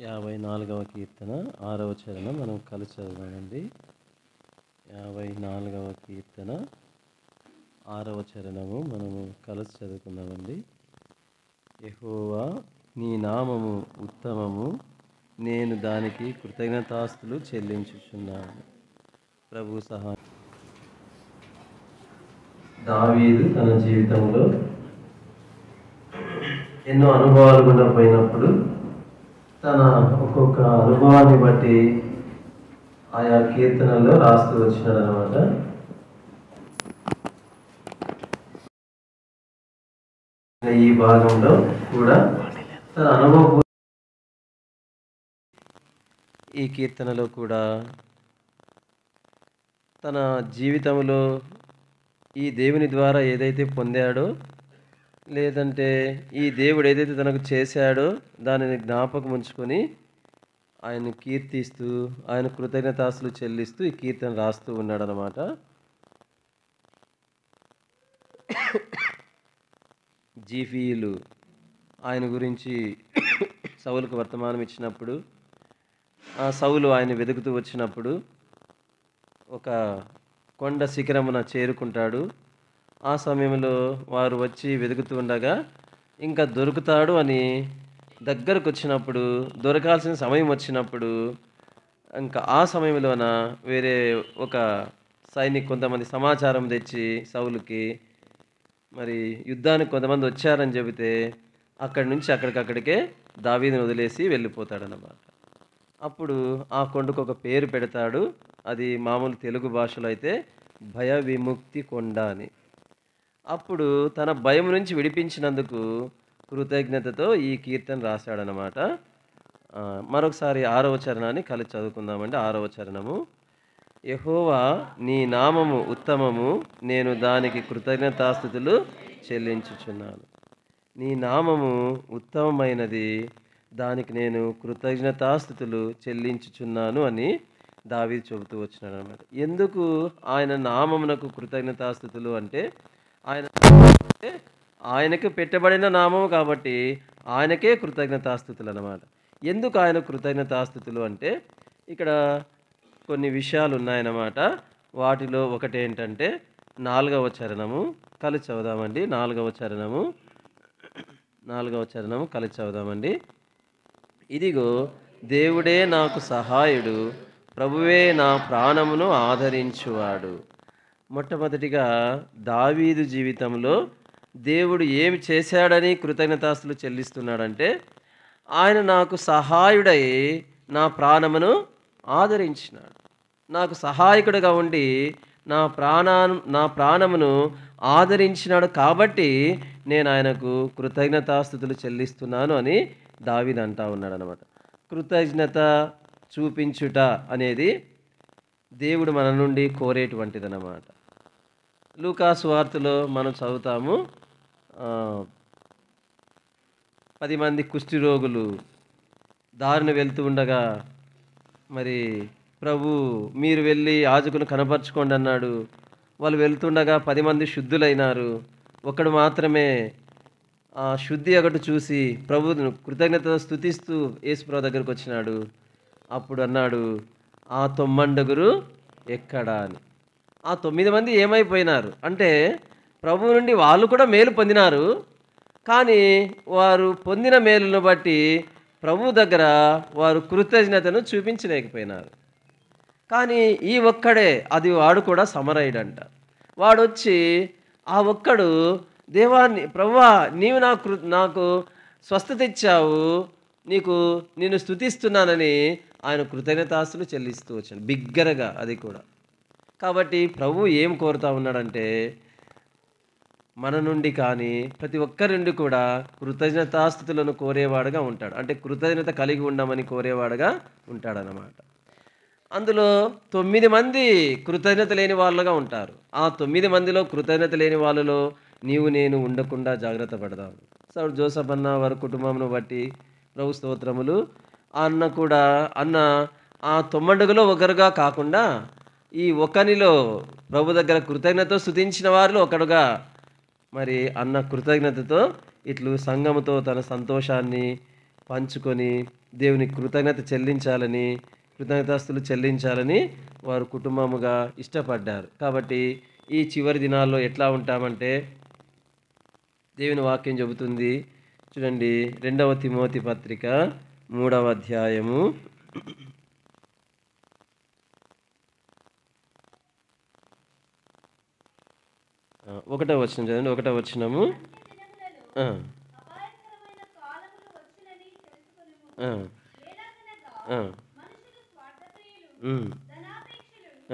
54వ కీర్తన 6వ చరణం మనం కలిసి చదువుదామండి. 54వ కీర్తన 6వ చరణము మనము కలిసి చదువుకుందామండి. యెహోవా నీ నామము ఉత్తమము, నేను దానికి కృతజ్ఞతాస్తులు చెల్లించుచున్నాను. ప్రభు సహాయం. దావీదు తన జీవితంలో ఎన్నో అనుభవాలు గుండా పోయినప్పుడు తన ఒక్కొక్క అనుభవాన్ని బట్టి ఆయా కీర్తనల్లో రాస్తూ వచ్చినాడు అనమాట. ఈ భాగంలో కూడా తన అనుభవం ఈ కీర్తనలో కూడా తన జీవితంలో ఈ దేవుని ద్వారా ఏదైతే పొందాడో, లేదంటే ఈ దేవుడు ఏదైతే తనకు చేశాడో దానిని జ్ఞాపకం ఉంచుకొని ఆయన కీర్తిస్తూ, ఆయన కృతజ్ఞతాస్తులు చెల్లిస్తూ ఈ కీర్తన రాస్తూ ఉన్నాడు అనమాట. జీఫీయులు ఆయన గురించి సౌలుకు వర్తమానం ఇచ్చినప్పుడు, ఆ సౌలు ఆయన వెతుకుతూ వచ్చినప్పుడు ఒక కొండ శిఖరమున చేరుకుంటాడు. ఆ సమయంలో వారు వచ్చి వెతుకుతూ ఉండగా ఇంకా దొరుకుతాడు అని దగ్గరకు వచ్చినప్పుడు, దొరకాల్సిన సమయం వచ్చినప్పుడు, ఇంకా ఆ సమయంలోన వేరే ఒక కొంతమంది సమాచారం తెచ్చి సౌలుకి మరి యుద్ధానికి కొంతమంది వచ్చారని చెబితే అక్కడి నుంచి అక్కడికక్కడికే దావీదుని వదిలేసి వెళ్ళిపోతాడన్నమాట. అప్పుడు ఆ కొండకు ఒక పేరు పెడతాడు. అది మామూలు తెలుగు భాషలో అయితే భయ విముక్తి కొండ అని. అప్పుడు తన భయం నుంచి విడిపించినందుకు కృతజ్ఞతతో ఈ కీర్తన రాశాడనమాట. మరొకసారి 6వ చరణాన్ని కలిసి చదువుకుందామండి. 6వ చరణము. యెహోవా నీ నామము ఉత్తమము, నేను దానికి కృతజ్ఞతాస్తుతులు చెల్లించుచున్నాను. నీ నామము ఉత్తమమైనది, దానికి నేను కృతజ్ఞతాస్తుతులు చెల్లించుచున్నాను అని దావీదు చెబుతూ వచ్చినాడు అనమాట. ఎందుకు ఆయన నామమునకు కృతజ్ఞతాస్తుతులు అంటే, ఆయనకు పెట్టబడిన నామము కాబట్టి ఆయనకే కృతజ్ఞతాస్తుతులు అన్నమాట. ఎందుకు ఆయన కృతజ్ఞతాస్తుతులు అంటే ఇక్కడ కొన్ని విషయాలు ఉన్నాయన్నమాట. వాటిలో ఒకటి ఏంటంటే 4వ చరణము కలిసి చదువుదామండి. 4వ చరణము కలిసి చదువుదామండి. ఇదిగో దేవుడే నాకు సహాయుడు, ప్రభువే నా ప్రాణమును ఆదరించువాడు. మొట్టమొదటిగా దావీదు జీవితంలో దేవుడు ఏమి చేశాడని కృతజ్ఞతాస్తులు చెల్లిస్తున్నాడంటే, ఆయన నాకు సహాయుడై నా ప్రాణమును ఆదరించినాడు. నాకు సహాయకుడిగా ఉండి నా ప్రాణమును ఆదరించినాడు కాబట్టి నేను ఆయనకు కృతజ్ఞతాస్తుతులు చెల్లిస్తున్నాను అని దావీదు అంటా ఉన్నాడు అనమాట. కృతజ్ఞత చూపించుట అనేది దేవుడు మన నుండి కోరేటువంటిదన్నమాట. లూకా సువార్తలో మనం చదువుతాము, 10 మంది కుష్టి రోగులు దారిన వెళ్తూ ఉండగా మరి ప్రభు మీరు వెళ్ళి యాజకుని కనపరచుకోండి అన్నాడు. వాళ్ళు వెళ్తుండగా 10 మంది శుద్ధులైనారు. ఒకడు మాత్రమే ఆ శుద్ధి ఒకటి చూసి ప్రభువును కృతజ్ఞత స్తుతిస్తూ యేసుప్రభు దగ్గరికి వచ్చినాడు. అప్పుడు అన్నాడు, ఆ 9 ఎక్కడా అని. ఆ 9 మంది ఏమైపోయినారు అంటే, ప్రభువు నుండి వాళ్ళు కూడా మేలు పొందినారు, కానీ వారు పొందిన మేలును బట్టి ప్రభు దగ్గర వారు కృతజ్ఞతను చూపించలేకపోయినారు. కానీ ఈ ఒక్కడే, అది వాడు కూడా సమరయుడంట. వాడొచ్చి ఆ ఒక్కడు దేవాన్ని, ప్రభువా నీవు నాకు స్వస్థత ఇచ్చావు, నేను స్తుతిస్తున్నానని ఆయన కృతజ్ఞతాస్తులు చెల్లిస్తూ వచ్చాను బిగ్గరగా. అది కూడా కాబట్టి ప్రభు ఏం కోరుతా ఉన్నాడంటే, మన నుండి కానీ ప్రతి ఒక్కరి నుండి కూడా కృతజ్ఞతాస్తుతులను కోరేవాడుగా ఉంటాడు. అంటే కృతజ్ఞత కలిగి ఉండమని కోరేవాడుగా ఉంటాడనమాట. అందులో 9 మంది కృతజ్ఞత లేని వాళ్ళుగా ఉంటారు. ఆ 9 మందిలో కృతజ్ఞత లేని వాళ్ళలో నీవు నేను ఉండకుండా జాగ్రత్త పడదాం. సౌడు జోసఫ్ అన్న వారి కుటుంబంను బట్టి ప్రభు స్తోత్రములు. అన్న ఆ 9లో ఒకరుగా కాకుండా ఈ ఒకనిలో ప్రభు దగ్గర కృతజ్ఞత స్తుతించిన వారిలో ఒకడుగా మరి అన్న కృతజ్ఞతతో ఇట్లు సంఘముతో తన సంతోషాన్ని పంచుకొని దేవునికి కృతజ్ఞతాస్తులు చెల్లించాలని వారు కుటుంబముగా ఇష్టపడ్డారు. కాబట్టి ఈ చివరి దినాల్లో ఎట్లా ఉంటామంటే దేవుని వాక్యం చెబుతుంది చూడండి, 2వ తిమోతి పత్రిక 3వ అధ్యాయము 1వ వచనం చదవండి. 1వ వచనము. ఆ, ఆ, ఆ, ఉమ్,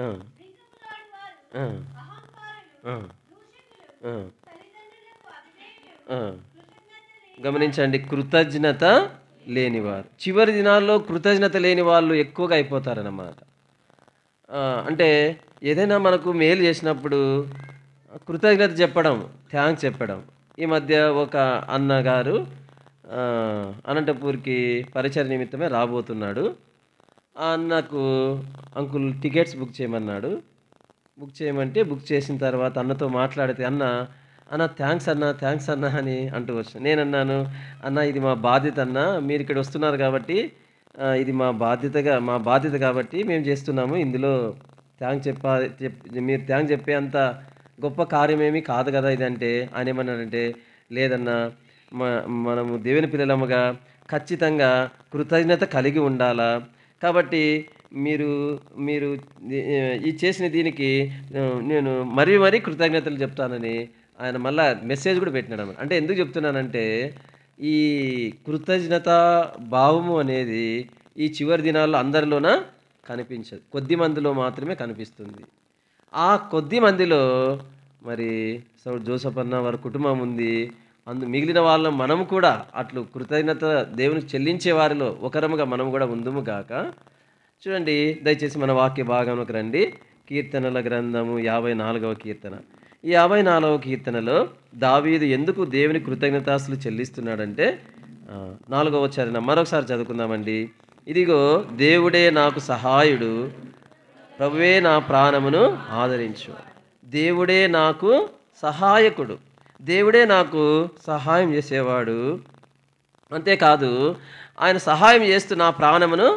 ఆ, ఆ, ఆ, ఆ, ఆ. గమనించండి, కృతజ్ఞత లేనివారు. చివరి దినాల్లో కృతజ్ఞత లేని వాళ్ళు ఎక్కువగా అయిపోతారన్నమాట. అంటే ఏదైనా మనకు మేలు చేసినప్పుడు కృతజ్ఞత చెప్పడం, థ్యాంక్స్ చెప్పడం. ఈ మధ్య ఒక అన్నగారు అనంతపూర్కి పరిచయ నిమిత్తమే రాబోతున్నాడు. ఆ అన్నకు అంకుల్ టికెట్స్ బుక్ చేయమన్నాడు. బుక్ చేయమంటే బుక్ చేసిన తర్వాత అన్నతో మాట్లాడితే అన్న థ్యాంక్స్ అన్న అని అంటూ వచ్చాను. నేనన్నాను, అన్న ఇది మా బాధ్యత అన్న, మీరు ఇక్కడ వస్తున్నారు కాబట్టి ఇది మా బాధ్యత కాబట్టి మేము చేస్తున్నాము. ఇందులో మీరు థ్యాంక్స్ చెప్పే అంత గొప్ప కార్యమేమీ కాదు కదా ఇది అంటే. ఆయన ఏమన్నాడంటే, లేదన్నా మనము దేవుని పిల్లలముగా ఖచ్చితంగా కృతజ్ఞత కలిగి ఉండాలా. కాబట్టి మీరు ఈ చేసిన దీనికి నేను మరీ కృతజ్ఞతలు చెప్తానని ఆయన మళ్ళా మెసేజ్ కూడా పెట్టినాడు అన్నమాట. అంటే ఎందుకు చెప్తున్నానంటే, ఈ కృతజ్ఞత భావము అనేది ఈ చివరి దినాల్లో అందరిలోన కనిపించదు, కొద్ది మందిలో మాత్రమే కనిపిస్తుంది. ఆ కొద్ది మందిలో మరి జోసఫ్ అన్న వారి కుటుంబం ఉంది. మిగిలిన వాళ్ళం మనము కూడా అట్లు కృతజ్ఞత దేవునికి చెల్లించే వారిలో ఒకరముగా మనం కూడా ఉందుము గాక. చూడండి, దయచేసి మన వాక్య భాగంలోకి రండి. కీర్తనల గ్రంథము 54వ కీర్తన. ఈ 54వ కీర్తనలో దావీదు ఎందుకు దేవుని కృతజ్ఞతాస్తులు చెల్లిస్తున్నాడంటే 4వ చరణం మరొకసారి చదువుకుందామండి. ఇదిగో దేవుడే నాకు సహాయుడు, ప్రభువే నా ప్రాణమును ఆదరించు. దేవుడే నాకు సహాయకుడు, దేవుడే నాకు సహాయం చేసేవాడు. అంతేకాదు, ఆయన సహాయం చేస్తూ నా ప్రాణమును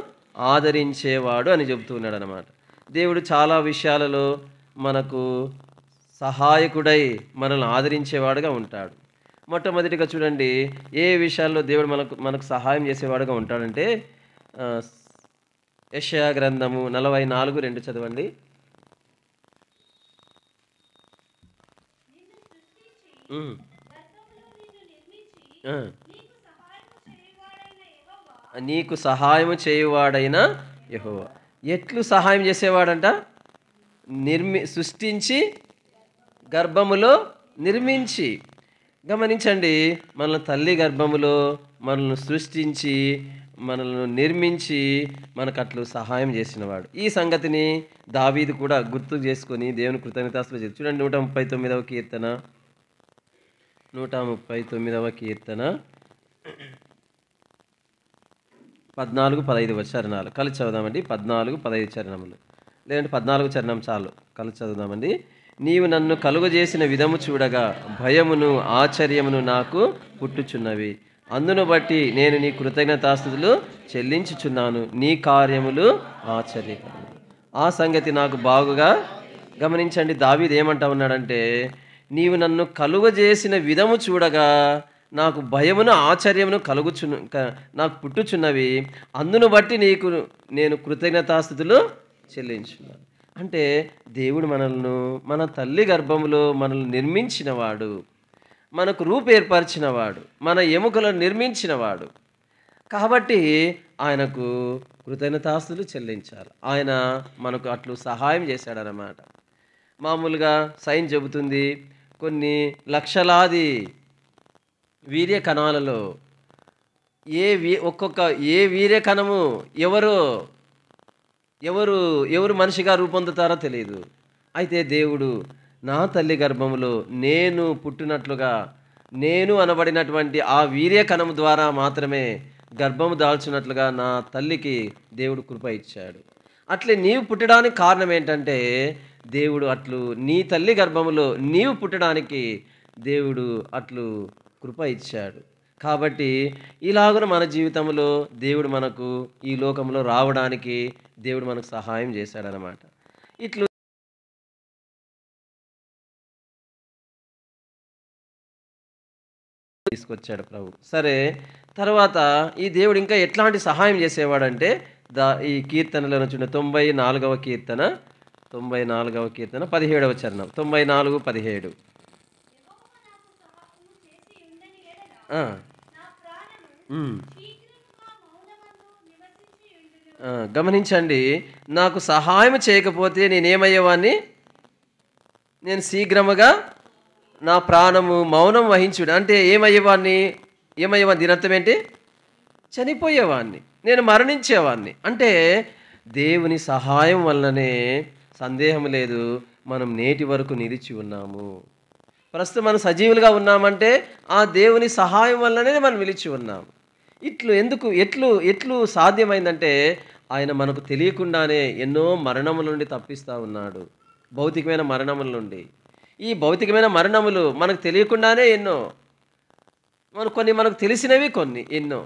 ఆదరించేవాడు అని చెబుతున్నాడు అన్నమాట. దేవుడు చాలా విషయాలలో మనకు సహాయకుడై మనల్ని ఆదరించేవాడుగా ఉంటాడు. మొట్టమొదటిగా చూడండి, ఏ విషయాల్లో దేవుడు మనకు సహాయం చేసేవాడుగా ఉంటాడంటే యెషయా గ్రంథము 44:2 చదవండి. నీకు సహాయము చేయువాడైన యెహోవా. ఎట్లు సహాయం చేసేవాడంట? సృష్టించి గర్భములో నిర్మించి. గమనించండి, మన తల్లి గర్భములో మనల్ని సృష్టించి మనల్ని నిర్మించి మనకు అట్లు సహాయం చేసినవాడు. ఈ సంగతిని దావీదు కూడా గుర్తు చేసుకొని దేవుని కృతజ్ఞతాస్తులు చేసి. చూడండి, 139వ కీర్తన 139వ కీర్తన 14-15 చరణాలు కలిసి చదువుదామండి. 14-15 చరణములు, లేదంటే 14 చరణం చాలు, కలిసి చదువుదామండి. నీవు నన్ను కలుగజేసిన విధము చూడగా భయమును ఆశ్చర్యమును నాకు పుట్టుచున్నవి. అందును బట్టి నేను నీ కృతజ్ఞతాస్తుతులు చెల్లించుచున్నాను. నీ కార్యములు ఆశ్చర్యకరము. ఆ సంగతి నాకు బాగుగా. గమనించండి, దావీదు ఏమంటా ఉన్నాడంటే, నీవు నన్ను కలుగజేసిన విధము చూడగా నాకు భయమును ఆశ్చర్యమును నాకు పుట్టుచున్నవి. అందును బట్టి నేను కృతజ్ఞతాస్తుతులు చెల్లించున్నాను. అంటే దేవుడు మన తల్లి గర్భములో మనల్ని నిర్మించినవాడు, మనకు రూపేర్పరిచినవాడు, మన ఎముకలను నిర్మించినవాడు. కాబట్టి ఆయనకు కృతజ్ఞతాస్తుతులు చెల్లించాలి. ఆయన మనకు అట్లు సహాయం చేశాడనమాట. మామూలుగా సైన్స్ చెబుతుంది, కొన్ని లక్షలాది వీర్య కణాలలో ఏ వీర్య కణము ఎవరు మనిషిగా రూపొందుతారో తెలియదు. అయితే దేవుడు నా తల్లి గర్భములో నేను పుట్టినట్లుగా, నేను అనబడినటువంటి ఆ వీర్య కణము ద్వారా మాత్రమే గర్భము దాల్చినట్లుగా నా తల్లికి దేవుడు కృప ఇచ్చాడు. అట్లే నీవు పుట్టడానికి కారణం ఏంటంటే, దేవుడు అట్లు నీ తల్లి గర్భములో నీవు పుట్టడానికి దేవుడు అట్లు కృప ఇచ్చాడు. కాబట్టి ఇలాగున మన జీవితంలో దేవుడు మనకు ఈ లోకంలో రావడానికి దేవుడు మనకు సహాయం చేశాడనమాట. ఇట్లు తీసుకొచ్చాడు ప్రభు. సరే, తర్వాత ఈ దేవుడు ఇంకా ఎట్లాంటి సహాయం చేసేవాడంటే ఈ కీర్తనలో చూడండి, 94వ కీర్తన 94వ కీర్తన 17వ చరణం, 94:17. గమనించండి, నాకు సహాయం చేయకపోతే నేనేమయ్యేవాడిని? నేను శీఘ్రముగా నా ప్రాణము మౌనం వహించుడు అంటే ఏమయ్యేవాడిని? దీని అర్థం ఏంటి? చనిపోయేవాడిని, నేను మరణించేవాడిని. అంటే దేవుని సహాయం వల్లనే సందేహం లేదు మనం నేటి వరకు నిలిచి ఉన్నాము. ప్రస్తుతం మనం సజీవులుగా ఉన్నామంటే ఆ దేవుని సహాయం వల్లనే మనం నిలిచి ఉన్నాము. ఎట్లు సాధ్యమైందంటే ఆయన మనకు తెలియకుండానే ఎన్నో మరణముల నుండి తప్పిస్తూ ఉన్నాడు. భౌతికమైన మరణముల నుండి. ఈ భౌతికమైన మరణములు మనకు తెలియకుండానే ఎన్నో, కొన్ని మనకు తెలిసినవి కొన్ని ఎన్నో,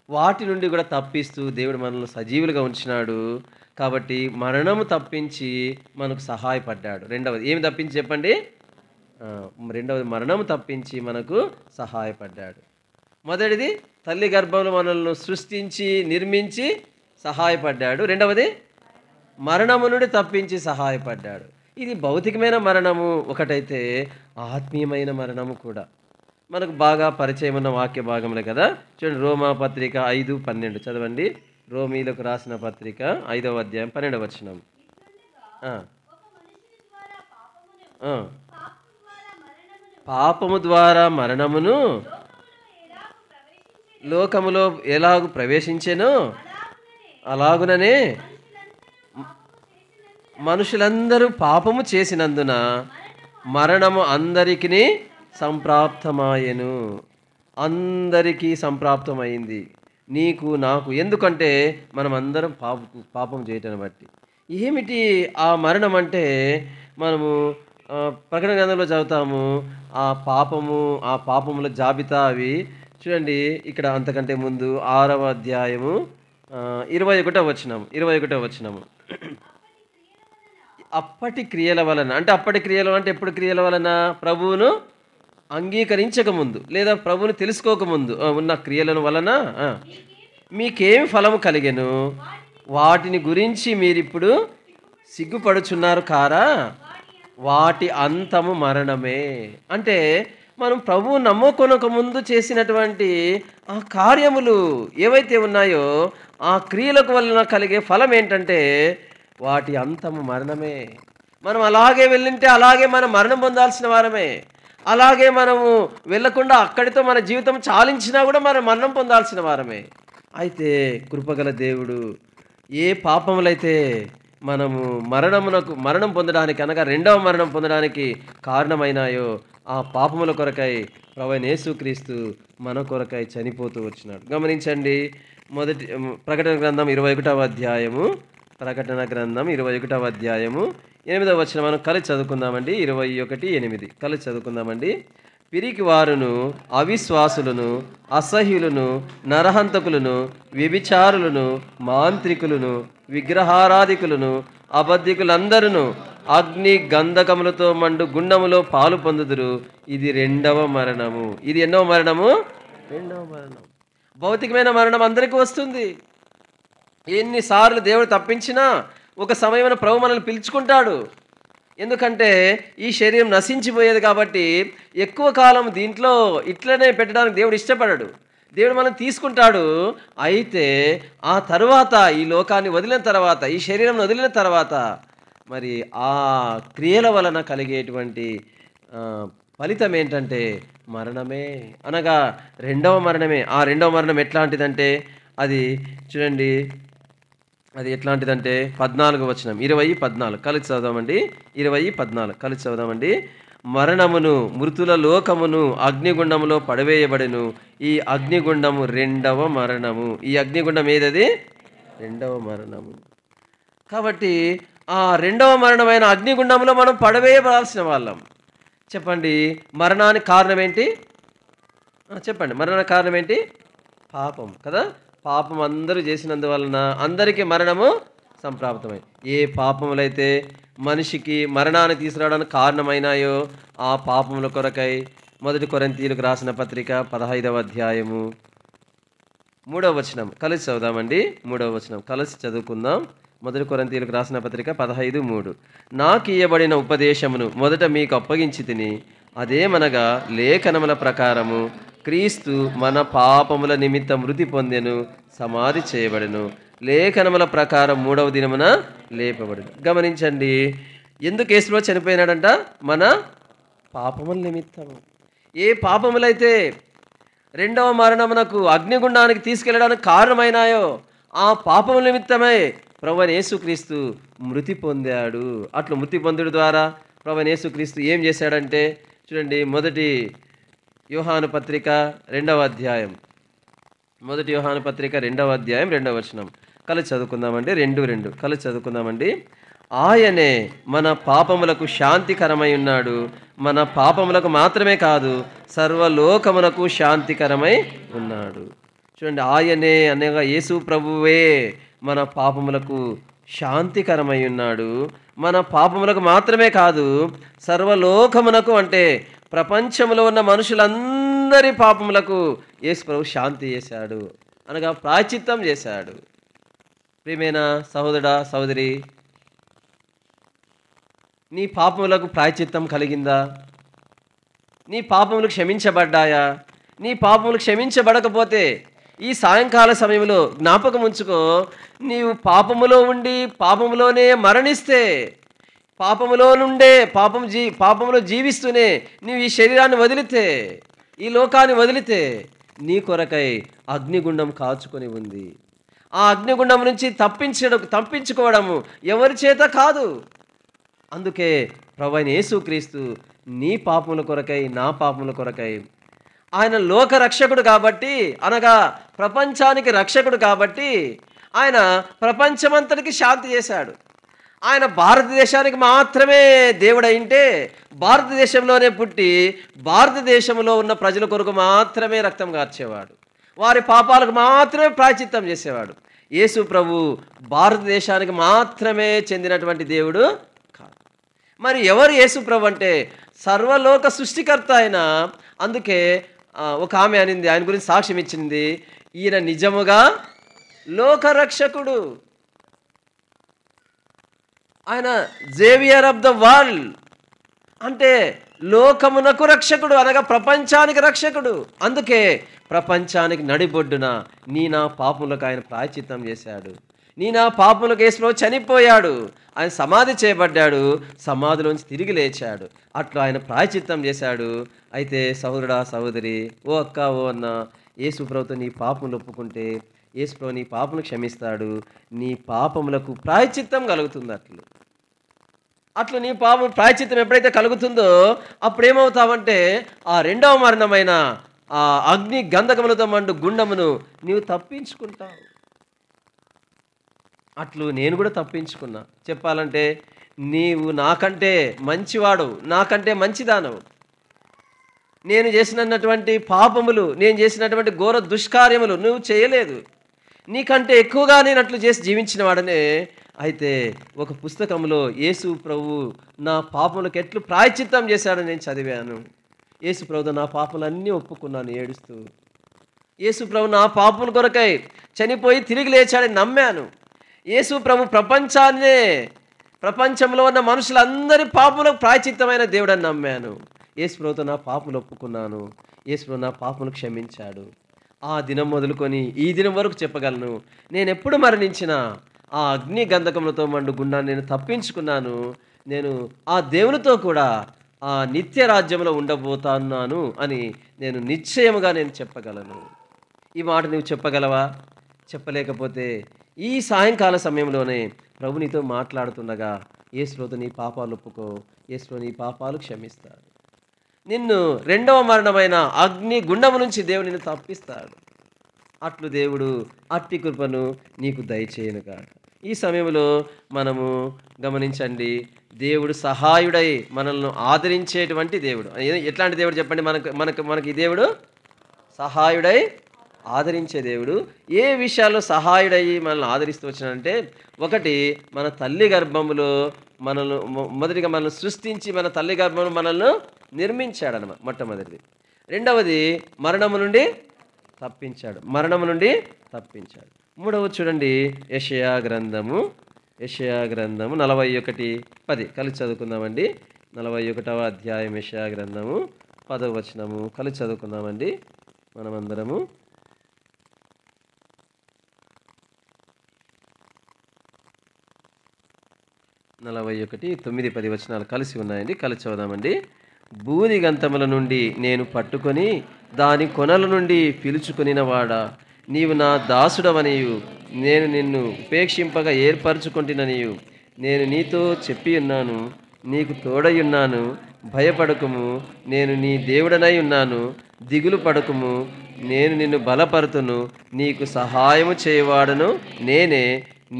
వాటి నుండి కూడా తప్పిస్తూ దేవుడు మనల్ని సజీవులుగా ఉంచినాడు. కాబట్టి మరణము తప్పించి మనకు సహాయపడ్డాడు. రెండవది ఏమి తప్పించి చెప్పండి? రెండవది మరణము తప్పించి మనకు సహాయపడ్డాడు. మొదటిది తల్లి గర్భంలో మనల్ని సృష్టించి నిర్మించి సహాయపడ్డాడు. రెండవది మరణము నుండి తప్పించి సహాయపడ్డాడు. ఇది భౌతికమైన మరణము ఒకటైతే ఆత్మీయమైన మరణము కూడా మనకు బాగా పరిచయం ఉన్న వాక్య భాగంలో కదా. చూడండి, రోమా పత్రిక 5:12 చదవండి. రోమీలకు రాసిన పత్రిక 5వ అధ్యాయం 12వ వచనం. పాపము ద్వారా మరణమును లోకములో ఎలాగు ప్రవేశించెనో అలాగుననే మనుషులందరూ పాపము చేసినందున మరణము అందరికీ సంప్రాప్తమాయెను. అందరికీ సంప్రాప్తమైంది, నీకు నాకు. ఎందుకంటే మనం అందరం పాపం చేయటాన్ని బట్టి. ఏమిటి ఆ మరణం అంటే? మనము ప్రకటన గ్రంథంలో చదువుతాము ఆ పాపముల జాబితా అవి. చూడండి, ఇక్కడ అంతకంటే ముందు 6వ అధ్యాయము 21వ వచనము. అప్పటి క్రియల వలన అంటే ఎప్పుడు క్రియల వలన? ప్రభువును అంగీకరించక ముందు లేదా ప్రభువును తెలుసుకోకముందు ఉన్న క్రియలను వలన మీకేమి ఫలము కలిగెను? వాటిని గురించి మీరిప్పుడు సిగ్గుపడుచున్నారు కారా? వాటి అంతము మరణమే. అంటే మనం ప్రభువు నమ్ముకొనక ముందు చేసినటువంటి ఆ కార్యములు ఏవైతే ఉన్నాయో ఆ క్రియలకు వలన కలిగే ఫలం ఏంటంటే వాటి అంతము మరణమే. మనం అలాగే వెళ్ళింటే అలాగే మనం మరణం పొందాల్సిన వారమే. అలాగే మనము వెళ్ళకుండా అక్కడితో మన జీవితం చాలించినా కూడా మనం మరణం పొందాల్సిన వారమే. అయితే కృపగల దేవుడు ఏ పాపములైతే మనము మరణం పొందడానికి అనగా రెండవ మరణం పొందడానికి కారణమైనాయో ఆ పాపముల కొరకై ప్రభువైన యేసుక్రీస్తు మన కొరకై చనిపోతూ వచ్చినాడు. గమనించండి, ప్రకటన గ్రంథం 21వ అధ్యాయము 8వ వచనం మనం కలిసి చదువుకుందామండి. 21:8 కలిసి చదువుకుందామండి. పిరికి వారును అవిశ్వాసులను అసహ్యులను నరహంతకులను వ్యభిచారులను మాంత్రికులను విగ్రహారాధికులను అబద్ధికులందరూ అగ్ని గంధకములతో మండు గుండములో పాలు పొందుదురు. ఇది రెండవ మరణము. ఇది ఎన్నో మరణము? రెండవ మరణం. భౌతికమైన మరణం అందరికీ వస్తుంది. ఎన్నిసార్లు దేవుడు తప్పించినా ఒక సమయంలో ప్రభు మనల్ని పిలుచుకుంటాడు. ఎందుకంటే ఈ శరీరం నశించిపోయేది కాబట్టి ఎక్కువ కాలం దీంట్లో ఇట్లనే పెట్టడానికి దేవుడు ఇష్టపడడు. దేవుడు మనం తీసుకుంటాడు. అయితే ఆ తర్వాత ఈ లోకాన్ని వదిలిన తర్వాత, ఈ శరీరం వదిలిన తర్వాత మరి ఆ క్రియల వలన కలిగేటువంటి ఫలితం ఏంటంటే మరణమే, అనగా రెండవ మరణమే. ఆ రెండవ మరణం ఎట్లాంటిదంటే అది చూడండి, అది ఎట్లాంటిదంటే 14వ వచనం 20:14 కలిసి చదువుదామండి. 20:14 కలిసి చదువుదామండి. మరణమును మృతుల లోకమును అగ్నిగుండములో పడవేయబడెను. ఈ అగ్నిగుండము రెండవ మరణము. ఈ అగ్నిగుండం ఏదది? రెండవ మరణము. కాబట్టి ఆ రెండవ మరణమైన అగ్నిగుండంలో మనం పడవేయబడాల్సిన వాళ్ళం. చెప్పండి, మరణానికి కారణం ఏంటి? చెప్పండి. మరణ కారణం ఏంటి? పాపం కదా! పాపం అందరూ చేసినందువలన అందరికీ మరణము సంప్రాప్తమై. ఏ పాపములైతే మనిషికి మరణాన్ని తీసుకురావడానికి కారణమైనాయో ఆ పాపముల కొరకై 1 కొరింథీయులకు రాసిన పత్రిక 15వ అధ్యాయము 3వ వచనం కలిసి చదువుదామండి. 3వ వచనం కలిసి చదువుకుందాం. 1 కొరింథీయులకు రాసిన పత్రిక 15:3. నాకియ్యబడిన ఉపదేశమును మొదట మీకు అప్పగించి తిని, అదేమనగా లేఖనముల ప్రకారము క్రీస్తు మన పాపముల నిమిత్తం మృతి పొందెను, సమాధి చేయబడెను, లేఖనముల ప్రకారం 3వ దినమున లేపబడెను. గమనించండి, ఎందుకు యేసులో చనిపోయినాడంట? మన పాపముల నిమిత్తము. ఏ పాపములైతే రెండవ మరణమునకు అగ్నిగుండానికి తీసుకెళ్ళడానికి కారణమైనాయో ఆ పాపముల నిమిత్తమై ప్రభువైన యేసుక్రీస్తు మృతి పొందాడు. అట్లు మృతి పొందుడు ద్వారా ప్రభువైన యేసుక్రీస్తు ఏం చేశాడంటే, చూడండి, 1 యోహాను పత్రిక 2వ అధ్యాయం 1 యోహాను పత్రిక 2వ అధ్యాయం 2వ వచనం కలిసి చదువుకుందామండి. 2:2 కలిసి చదువుకుందామండి. ఆయనే మన పాపములకు శాంతికరమై ఉన్నాడు. మన పాపములకు మాత్రమే కాదు, సర్వలోకమునకు శాంతికరమై ఉన్నాడు. చూడండి, ఆయనే అనగా యేసు ప్రభువే మన పాపములకు శాంతికరమై ఉన్నాడు. మన పాపములకు మాత్రమే కాదు, సర్వలోకమునకు అంటే ప్రపంచంలో ఉన్న మనుషులందరి పాపములకు యేసు ప్రభు శాంతి చేశాడు, అనగా ప్రాయశ్చిత్తం చేశాడు. ప్రియమైన సహోదరా, సహోదరి, నీ పాపములకు ప్రాయశ్చిత్తం కలిగిందా? నీ పాపములు క్షమించబడ్డాయా? నీ పాపములు క్షమించబడకపోతే ఈ సాయంకాల సమయంలో జ్ఞాపకం ఉంచుకో, నీవు పాపములో ఉండి పాపములోనే మరణిస్తే, పాపములో నుండే పాపములో జీవిస్తూనే నీవు ఈ శరీరాన్ని వదిలితే, ఈ లోకాన్ని వదిలితే, నీ కొరకై అగ్నిగుండం కాచుకొని ఉంది. ఆ అగ్నిగుండం నుంచి తప్పించుకోవడము ఎవరి చేత కాదు. అందుకే ప్రభువైన యేసుక్రీస్తు నీ పాపముల కొరకై, నా పాపముల కొరకై, ఆయన లోక రక్షకుడు కాబట్టి, అనగా ప్రపంచానికి రక్షకుడు కాబట్టి ఆయన ప్రపంచమంతటికి శాంతి చేశాడు. ఆయన భారతదేశానికి మాత్రమే దేవుడైంటే భారతదేశంలోనే పుట్టి భారతదేశంలో ఉన్న ప్రజల కొరకు మాత్రమే రక్తం కార్చేవాడు, వారి పాపాలకు మాత్రమే ప్రాయశ్చిత్తం చేసేవాడు. యేసు ప్రభు భారతదేశానికి మాత్రమే చెందినటువంటి దేవుడు కాదు. మరి ఎవరు యేసు ప్రభు అంటే? సర్వలోక సృష్టికర్త ఆయన. అందుకే ఒక ఆమె అనింది, ఆయన గురించి సాక్ష్యం ఇచ్చింది, ఈయన నిజముగా లోకరక్షకుడు, ఆయన జేవియర్ ఆఫ్ ద వరల్డ్, అంటే లోకమునకు రక్షకుడు, అనగా ప్రపంచానికి రక్షకుడు. అందుకే ప్రపంచానికి నడిబొడ్డున నీ నా పాపములకు ఆయన ప్రాయశ్చిత్తం చేశాడు. నీ నా పాపములకు యేసులో చనిపోయాడు, ఆయన సమాధి చేయబడ్డాడు, సమాధిలోంచి తిరిగి లేచాడు. అట్లా ఆయన ప్రాయశ్చిత్తం చేశాడు. అయితే సహోదరుడా, సహోదరి, ఓ అక్క, ఓ అన్న, యేసు ప్రభుతో నీ పాపములు ఒప్పుకుంటే యేసు ప్రభు నీ పాపములు క్షమిస్తాడు. నీ పాపములకు ప్రాయశ్చిత్తం కలుగుతుంది. అట్లా నీ పాపం ప్రాయశ్చిత్తం ఎప్పుడైతే కలుగుతుందో అప్పుడు ఏమవుతావంటే ఆ రెండవ మరణమైన ఆ అగ్ని గంధకములతో మండు గుండమును నీవు తప్పించుకుంటావు. అట్లు నేను కూడా తప్పించుకున్నా. చెప్పాలంటే నీవు నాకంటే మంచివాడు, నాకంటే మంచిదానవు. నేను చేసినటువంటి పాపములు, నేను చేసినటువంటి ఘోర దుష్కార్యములు నువ్వు చేయలేదు. నీకంటే ఎక్కువగా నేను అట్లు చేసి జీవించిన వాడనే. అయితే ఒక పుస్తకంలో యేసు ప్రభు నా పాపములకు ఎట్లు ప్రాయశ్చిత్తం చేశాడని నేను చదివాను. యేసు ప్రభు నా పాపములన్నీ ఒప్పుకున్నాను ఏడుస్తూ. యేసు ప్రభు నా పాపముల కొరకై చనిపోయి తిరిగి లేచాడని నమ్మాను. యేసు ప్రభు ప్రపంచంలో ఉన్న మనుషులందరి పాపములకు ప్రాయశ్చిత్తమైన దేవుడని నమ్మాను. యేసు ప్రభుతో నా పాపములు ఒప్పుకున్నాను. యేసు ప్రభు నా పాపములు క్షమించాడు. ఆ దినం మొదలుకొని ఈ దినం వరకు చెప్పగలను, నేను ఎప్పుడు మరణించినా ఆ అగ్ని గంధకములతో మండు గుండాన్ని నేను తప్పించుకున్నాను. నేను ఆ దేవునితో కూడా ఆ నిత్య రాజ్యంలో ఉండబోతున్నాను అని నేను నిశ్చయముగా నేను చెప్పగలను. ఈ మాట నువ్వు చెప్పగలవా? చెప్పలేకపోతే ఈ సాయంకాల సమయంలోనే ప్రభు నీతో మాట్లాడుతుండగా యేసుతో నీ పాపాలు ఒప్పుకో, యేసులో నీ పాపాలు క్షమిస్తాడు. నిన్ను రెండవ మరణమైన అగ్ని గుండము నుంచి దేవుడు నిన్ను తప్పిస్తాడు. అట్లు దేవుడు అట్టి కృపను నీకు దయచేయనుగా. ఈ సమయంలో మనము గమనించండి, దేవుడు సహాయుడై మనల్ని ఆదరించేటువంటి దేవుడు. ఎట్లాంటి దేవుడు చెప్పండి? మనకి ఈ దేవుడు సహాయుడై ఆదరించే దేవుడు. ఏ విషయాల్లో సహాయుడయ్యి మనల్ని ఆదరిస్తూ వచ్చినాడంటే, ఒకటి మన తల్లి గర్భములో మనల్ని మొదటిగా మనల్ని సృష్టించి మన తల్లి గర్భంలో మనల్ని నిర్మించాడనమాట మొట్టమొదటిది. రెండవది మరణము నుండి తప్పించాడు. మూడవది చూడండి, యెషయా గ్రంథము 41:10 కలిసి చదువుకుందామండి. 41వ అధ్యాయం యెషయా గ్రంథము 10వ వచనము కలిసి చదువుకుందామండి మనమందరము. నలభై 9-10 వచనాలు కలిసి ఉన్నాయండి. కలిసి చదువుదామండి. బూది గంతముల నుండి నేను పట్టుకొని దాని కొనల నుండి పిలుచుకొనినవాడా, నీవు నా దాసుడవనియు నేను నిన్ను ఉపేక్షింపగా ఏర్పరచుకొంటిననియు నేను నీతో చెప్పి ఉన్నాను. నీకు తోడయున్నాను, భయపడకుము, నేను నీ దేవుడనై ఉన్నాను. దిగులు పడకుము, నేను నిన్ను బలపరుతును, నీకు సహాయము చేయవాడను నేనే.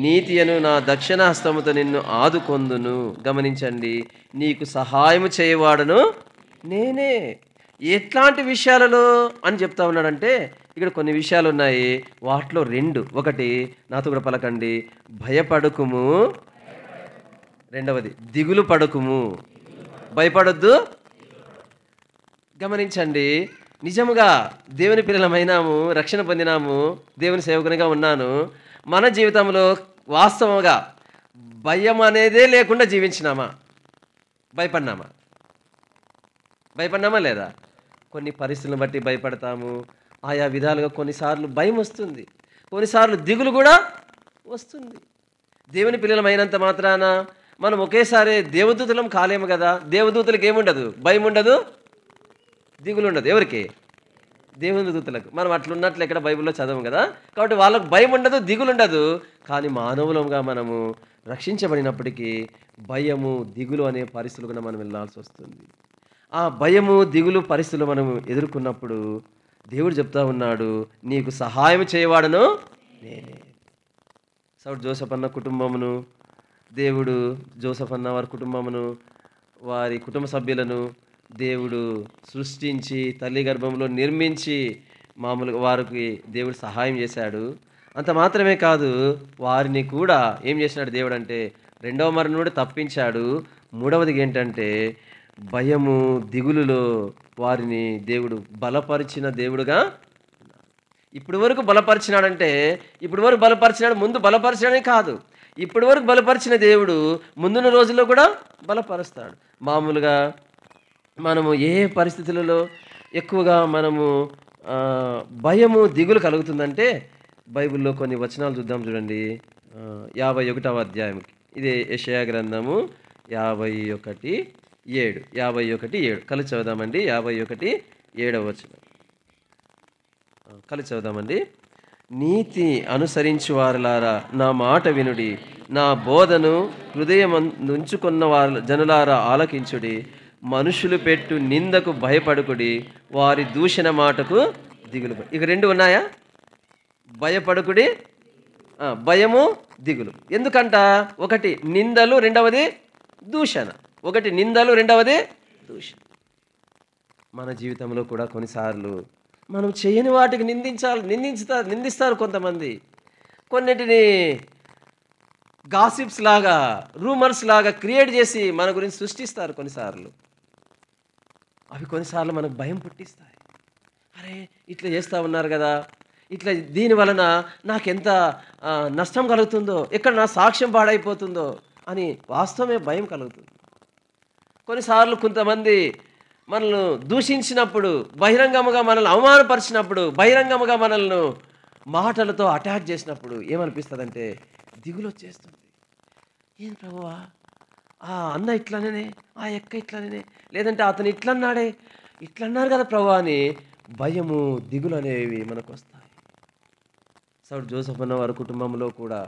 నీతియను నా దక్షిణ హస్తముతో నిన్ను ఆదుకొందును. గమనించండి, నీకు సహాయము చేయవాడను నేనే. ఎట్లాంటి విషయాలలో అని చెప్తా ఉన్నాడంటే, ఇక్కడ కొన్ని విషయాలు ఉన్నాయి. వాటిలో 2, ఒకటి నాతో కూడా పలకండి, భయపడకుము. రెండవది దిగులు పడకుము. భయపడొద్దు. గమనించండి, నిజముగా దేవుని పిల్లలమైనాము, రక్షణ పొందినాము, దేవుని సేవకునిగా ఉన్నాను. మన జీవితంలో వాస్తవంగా భయం అనేదే లేకుండా జీవించినామా? భయపడినామా లేదా? కొన్ని పరిస్థితులను బట్టి భయపడతాము. ఆయా విధాలుగా కొన్నిసార్లు భయం వస్తుంది, కొన్నిసార్లు దిగులు కూడా వస్తుంది. దేవుని పిల్లలమైనంత మాత్రాన మనం ఒకేసారి దేవదూతలం కాలేము కదా. దేవదూతలకు ఏముండదు, భయం ఉండదు, దిగులు ఉండదు. ఎవరికి? దేవుని దూతలకు. మనం అట్లున్నట్లు ఎక్కడ బైబిల్లో చదవం కదా. కాబట్టి వాళ్ళకు భయం ఉండదు, దిగులు ఉండదు. కానీ మానవులంగా మనము రక్షించబడినప్పటికీ భయము, దిగులు అనే పరిస్థితులు కూడా మనం వెళ్ళాల్సి వస్తుంది. ఆ భయము, దిగులు పరిస్థితులు మనం ఎదుర్కొన్నప్పుడు దేవుడు చెప్తా ఉన్నాడు, నీకు సహాయం చేయవాడను నేనే. సౌడు జోసెఫ్ అన్న కుటుంబమును, దేవుడు జోసెఫ్ అన్న వారి కుటుంబమును, వారి కుటుంబ సభ్యులను దేవుడు సృష్టించి తల్లి గర్భంలో నిర్మించి మామూలుగా వారికి దేవుడు సహాయం చేశాడు. అంత మాత్రమే కాదు, వారిని కూడా ఏం చేసినాడు దేవుడు అంటే, రెండవ మరణం నుండి తప్పించాడు. మూడవది ఏంటంటే, భయము, దిగులులో వారిని దేవుడు బలపరిచిన దేవుడుగా. ఇప్పటి వరకు బలపరిచినాడంటే, ఇప్పటి వరకు బలపరిచినాడు, ముందు బలపరిచినాడే కాదు, ఇప్పటి వరకు బలపరిచిన దేవుడు ముందున్న రోజుల్లో కూడా బలపరుస్తాడు. మామూలుగా మనము ఏ పరిస్థితులలో ఎక్కువగా మనము భయము, దిగులు కలుగుతుందంటే, బైబిల్లో కొన్ని వచనాలు చూద్దాం చూడండి. 51వ అధ్యాయం, ఇదే యెషయా గ్రంథము 51:7 కలిసి చదువుదామండి. 51:7 వచనం కలిసి చదువుదామండి. నీతి అనుసరించు వారులారా నా మాట వినుడి, నా బోధను హృదయమందుంచుకున్న వారు జనులారా ఆలకించుడి. మనుషులు పెట్టు నిందకు భయపడుకుడి, వారి దూషణ మాటకు దిగులు. ఇక 2 ఉన్నాయా? భయపడుకుడి, భయము, దిగులు. ఎందుకంట? ఒకటి నిందలు, రెండవది దూషణ. ఒకటి నిందలు, రెండవది దూషణ. మన జీవితంలో కూడా కొన్నిసార్లు మనం చేయని వాటికి నిందిస్తారు కొంతమంది. కొన్నిటిని గాసిప్స్ లాగా, రూమర్స్ లాగా క్రియేట్ చేసి మన గురించి సృష్టిస్తారు కొన్నిసార్లు. అవి కొన్నిసార్లు మనకు భయం పుట్టిస్తాయి. అరే, ఇట్లా చేస్తూ ఉన్నారు కదా, ఇట్లా దీని వలన నాకెంత నష్టం కలుగుతుందో, ఎక్కడ నా సాక్ష్యం పాడైపోతుందో అని వాస్తవమే భయం కలుగుతుంది. కొన్నిసార్లు కొంతమంది మనల్ని దూషించినప్పుడు, బహిరంగముగా మనల్ని అవమానపరిచినప్పుడు, బహిరంగముగా మనల్ని మాటలతో అటాక్ చేసినప్పుడు ఏమనిపిస్తుందంటే, దిగులు వచ్చేస్తుంది. ఏం ప్రభువా, ఆ అన్న ఇట్లనే, ఆ ఎక్క ఇట్లనే, లేదంటే అతను ఇట్లన్నాడే, ఇట్లన్నారు కదా ప్రభువా అని భయము, దిగులు అనేవి మనకు వస్తాయి. సౌడు జోసెఫ్ అన్న వారి కుటుంబంలో కూడా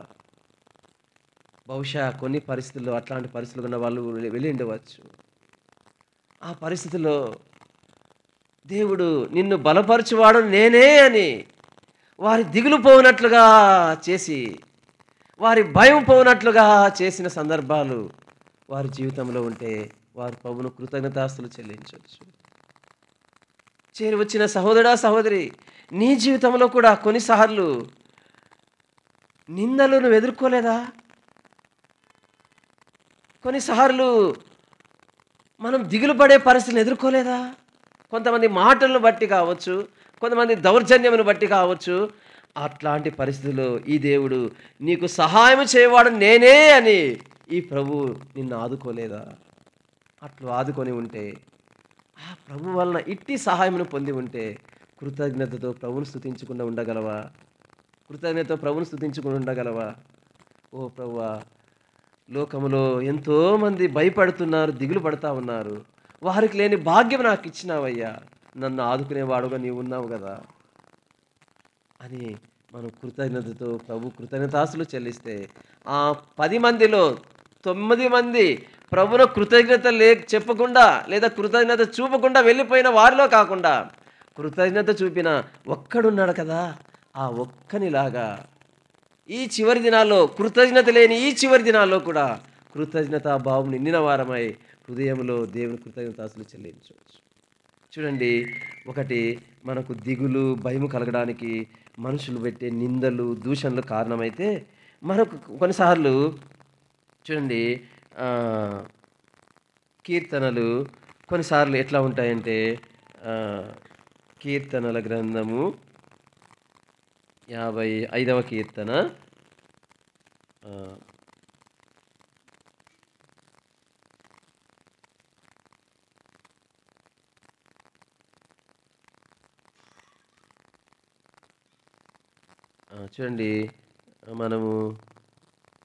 బహుశా కొన్ని పరిస్థితుల్లో అట్లాంటి పరిస్థితులు ఉన్న వాళ్ళు వెళ్ళి ఉండవచ్చు. ఆ పరిస్థితుల్లో దేవుడు నిన్ను బలపరచువాడు నేనే అని వారి దిగులు పోనట్లుగా చేసి, వారి భయం పోనట్లుగా చేసిన సందర్భాలు వారి జీవితంలో ఉంటే వారు ప్రభువును కృతజ్ఞతాస్తులు చెల్లించవచ్చు. చేరి వచ్చిన సహోదరా సహోదరి, నీ జీవితంలో కూడా కొన్నిసార్లు నిందలు నువ్వు ఎదుర్కోలేదా? కొన్నిసార్లు మనం దిగులు పడే పరిస్థితులను ఎదుర్కోలేదా? కొంతమంది మాటలను బట్టి కావచ్చు, కొంతమంది దౌర్జన్యమును బట్టి కావచ్చు. అట్లాంటి పరిస్థితుల్లో ఈ దేవుడు నీకు సహాయం చేయవాడు నేనే అని ఈ ప్రభువు నిన్ను ఆదుకోలేదా? అట్లు ఆదుకొని ఉంటే, ఆ ప్రభు వలన ఇట్టి సహాయమును పొంది ఉంటే కృతజ్ఞతతో ప్రభువును స్తుతించకుండా ఉండగలవా? కృతజ్ఞతతో ప్రభువును స్తుతించకుండా ఉండగలవా? ఓ ప్రభువా, లోకములో ఎంతోమంది భయపడుతున్నారు, దిగులు పడుతూ ఉన్నారు. వారికి లేని భాగ్యం నాకు ఇచ్చినావయ్యా, నన్ను ఆదుకునేవాడుగా నీవు ఉన్నావు కదా అని మనం కృతజ్ఞతతో ప్రభు కృతజ్ఞతాస్తులు చెల్లిస్తే, ఆ 10 మందిలో 9 మంది ప్రభువును కృతజ్ఞత చెప్పకుండా లేదా కృతజ్ఞత చూపకుండా వెళ్ళిపోయిన వారిలో కాకుండా కృతజ్ఞత చూపిన ఒక్కడున్నాడు కదా, ఆ ఒక్కనిలాగా ఈ చివరి దినాల్లో, కృతజ్ఞత లేని ఈ చివరి దినాల్లో కూడా కృతజ్ఞతా భావం నిండిన వారమై హృదయంలో దేవుని కృతజ్ఞతాస్తులు చెల్లించవచ్చు. చూడండి, ఒకటి మనకు దిగులు భయము కలగడానికి మనుషులు పెట్టే నిందలు దూషణలు కారణమైతే, మనకు కొన్నిసార్లు చూడండి కీర్తనలు కొన్నిసార్లు ఎట్లా ఉంటాయంటే, కీర్తనల గ్రంథము 55వ కీర్తన చూడండి, మనము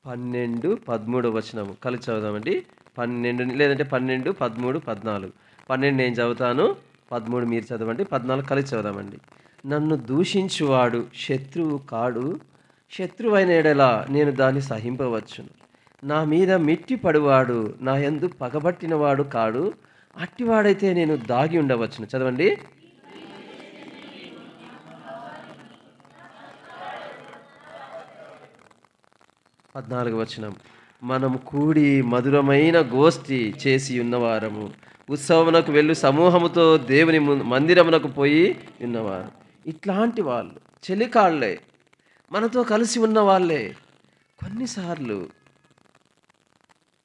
12, 13 వచనము కలిసి చదువుదామండి. 12 లేదంటే 12, 13, 14. 12 నేను చదువుతాను, 13 మీరు చదవండి, 14 కలిసి చదువుదామండి. నన్ను దూషించువాడు శత్రువు కాడు, శత్రువైన ఎడల నేను దాన్ని సహింపవచ్చును. నా మీద మిట్టి పడువాడు నా యందు పగబట్టినవాడు కాడు, అట్టివాడైతే నేను దాగి ఉండవచ్చును. చదవండి. 14వ వచనం. మనం కూడి మధురమైన గోష్ఠి చేసి ఉన్నవారము, ఉత్సవమునకు వెళ్ళు సమూహముతో దేవుని మందిరమునకు పోయి ఉన్నవారు. ఇట్లాంటి వాళ్ళు చెలికాళ్లే, మనతో కలిసి ఉన్న వాళ్ళే కొన్నిసార్లు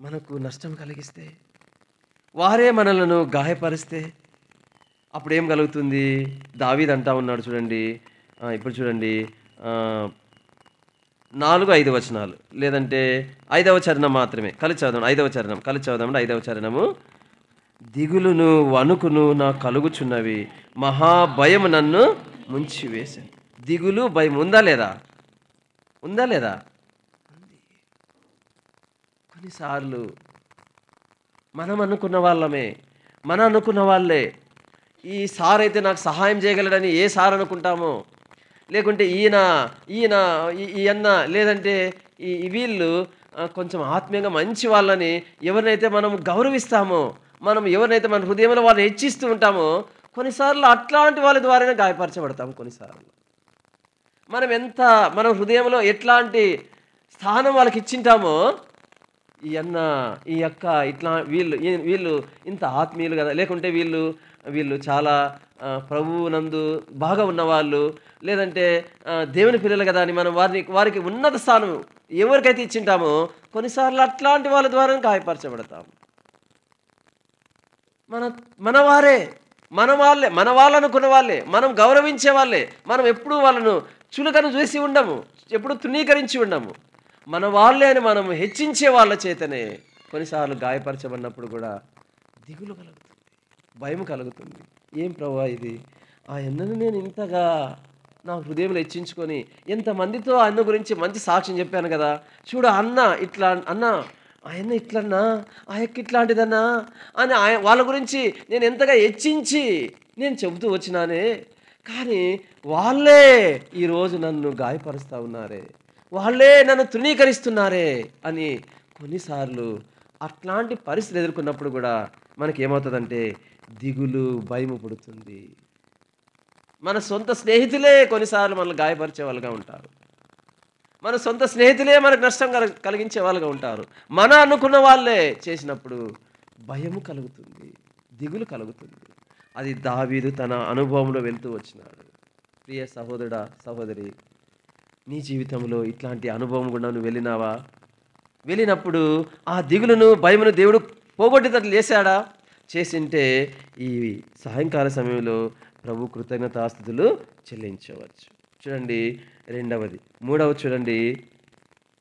మనకు నష్టం కలిగిస్తే, వారే మనలను గాయపరిస్తే అప్పుడు ఏం కలుగుతుంది? దావీదు అంటా ఉన్నాడు చూడండి, ఇప్పుడు చూడండి 4, 5 వచనాలు, లేదంటే 5వ చరణం మాత్రమే కలిసి చదుదాం. 5వ చరణం కలిసి చదుదామండి. 5వ చరణము. దిగులును వణుకును నా కలుగుచున్నవి, మహాభయము నన్ను ముంచివేశాను. దిగులు భయం ఉందా లేదా? ఉందా లేదా? కొన్నిసార్లు మనం అనుకున్న వాళ్ళే ఈ సార్ అయితే నాకు సహాయం చేయగలడని ఏ సార్ అనుకుంటామో, లేకుంటే ఈయన లేదంటే వీళ్ళు కొంచెం ఆత్మీయంగా మంచి వాళ్ళని ఎవరినైతే మనం గౌరవిస్తామో, మనం ఎవరినైతే మన హృదయంలో వాళ్ళని హెచ్చిస్తూ ఉంటామో, కొన్నిసార్లు అట్లాంటి వాళ్ళ ద్వారానే గాయపరచబడతాము. కొన్నిసార్లు మనం హృదయంలో ఎట్లాంటి స్థానం వాళ్ళకి ఇచ్చింటామో, ఈ అక్క ఇట్లా వీళ్ళు ఇంత ఆత్మీయులు కదా, లేకుంటే వీళ్ళు చాలా ప్రభువునందు బాగా ఉన్నవాళ్ళు, లేదంటే దేవుని పిల్లలు కదా అని మనం వారికి ఉన్నత స్థానం ఎవరికైతే ఇచ్చింటామో, కొన్నిసార్లు అట్లాంటి వాళ్ళ ద్వారా గాయపరచబడతాము. మన వాళ్ళు అనుకున్న వాళ్ళే, మనం గౌరవించే వాళ్ళే, మనం ఎప్పుడూ వాళ్ళను చులకను చూసి ఉండము, ఎప్పుడు తృణీకరించి ఉండము. మన వాళ్ళే అని మనం హెచ్చించే వాళ్ళ చేతనే కొన్నిసార్లు గాయపరచబడినప్పుడు కూడా దిగులు కలుగుతుంది, భయం కలుగుతుంది. ఏం ప్రభువా ఇది? ఆయనను నేను ఇంతగా నా హృదయంలో హెచ్చించుకొని ఎంతమందితో అన్న గురించి మంచి సాక్ష్యం చెప్పాను కదా, చూడు అన్న ఆయన ఇట్లన్నా, ఆయనకి ఇట్లాంటిదన్నా అని వాళ్ళ గురించి నేను ఎంతగా హెచ్చించి నేను చెబుతూ వచ్చినానే, కానీ వాళ్ళే ఈరోజు నన్ను గాయపరుస్తూ ఉన్నారే, వాళ్ళే నన్ను తృణీకరిస్తున్నారే అని కొన్నిసార్లు అట్లాంటి పరిస్థితులు ఎదుర్కొన్నప్పుడు కూడా మనకి ఏమవుతుందంటే దిగులు భయము పుడుతుంది. మన సొంత స్నేహితులే కొన్నిసార్లు మనల్ని గాయపరిచే వాళ్ళుగా ఉంటారు, మన సొంత స్నేహితులే మనకు నష్టం కలిగించే వాళ్ళుగా ఉంటారు. మన అనుకున్న వాళ్ళే చేసినప్పుడు భయము కలుగుతుంది, దిగులు కలుగుతుంది. అది దావీదు తన అనుభవంలో వెళ్తూ వచ్చినాడు. ప్రియ సహోదరుడా, సహోదరి, నీ జీవితంలో ఇట్లాంటి అనుభవం గుండా నువ్వు వెళ్ళినావా? వెళ్ళినప్పుడు ఆ దిగులును భయమును దేవుడు పోగొట్టేటట్లు చేశాడా? చేసింటే ఈ సాయంకాల సమయంలో ప్రభు కృతజ్ఞతాస్తుతులు చెల్లించవచ్చు. చూడండి రెండవది, మూడవది చూడండి,